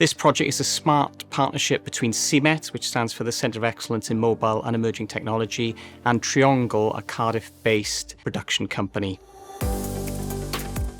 This project is a smart partnership between CEMET, which stands for the Centre of Excellence in Mobile and Emerging Technology, and Triongl, a Cardiff-based production company.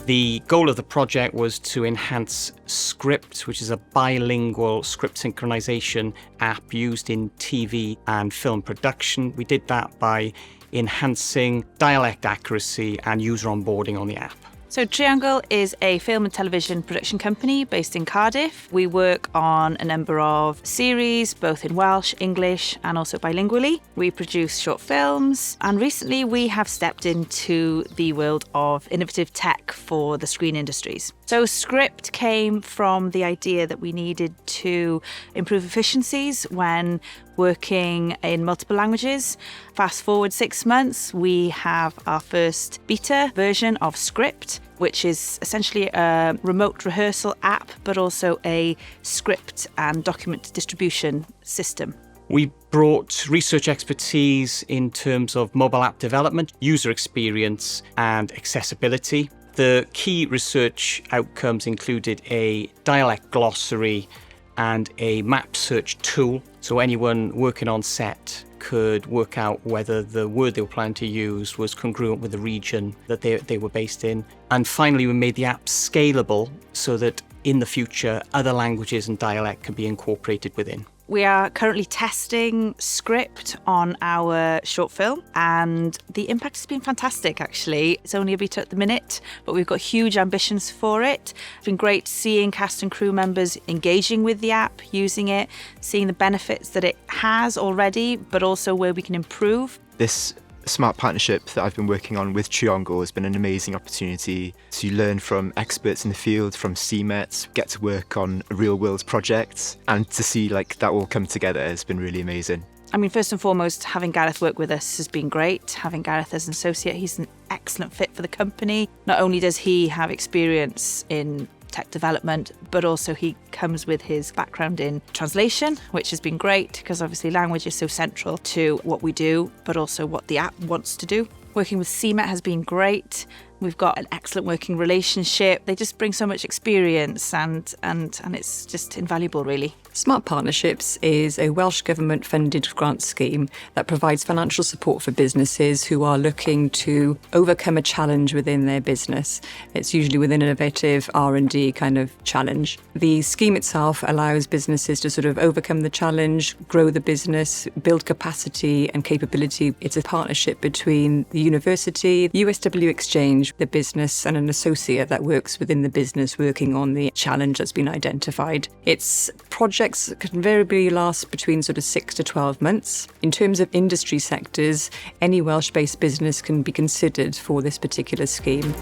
The goal of the project was to enhance Script, which is a bilingual script synchronisation app used in TV and film production. We did that by enhancing dialect accuracy and user onboarding on the app. So Triongl is a film and television production company based in Cardiff. We work on a number of series, both in Welsh, English, and also bilingually. We produce short films, and recently we have stepped into the world of innovative tech for the screen industries. So Script came from the idea that we needed to improve efficiencies when working in multiple languages. Fast forward 6 months, we have our first beta version of Script, which is essentially a remote rehearsal app, but also a script and document distribution system. We brought research expertise in terms of mobile app development, user experience, and accessibility. The key research outcomes included a dialect glossary and a map search tool, so anyone working on set could work out whether the word they were planning to use was congruent with the region that they were based in. And finally, we made the app scalable so that in the future, other languages and dialect can be incorporated within. We are currently testing Script on our short film, and the impact has been fantastic, actually. It's only a beta at the minute, but we've got huge ambitions for it. It's been great seeing cast and crew members engaging with the app, using it, seeing the benefits that it has already, but also where we can improve. This smart partnership that I've been working on with Triongl has been an amazing opportunity to learn from experts in the field, from CEMET, get to work on real-world projects, and to see that all come together has been really amazing. I mean, first and foremost, having Gareth work with us has been great. Having Gareth as an associate, he's an excellent fit for the company. Not only does he have experience in tech development, but also he comes with his background in translation, which has been great because obviously language is so central to what we do, but also what the app wants to do. Working with CEMET has been great. We've got an excellent working relationship. They just bring so much experience and it's just invaluable, really. Smart Partnerships is a Welsh government-funded grant scheme that provides financial support for businesses who are looking to overcome a challenge within their business. It's usually within an innovative R&D kind of challenge. The scheme itself allows businesses to sort of overcome the challenge, grow the business, build capacity and capability. It's a partnership between the university, USW Exchange, the business, and an associate that works within the business working on the challenge that's been identified. Its projects can invariably last between sort of 6 to 12 months. In terms of industry sectors, any Welsh-based business can be considered for this particular scheme.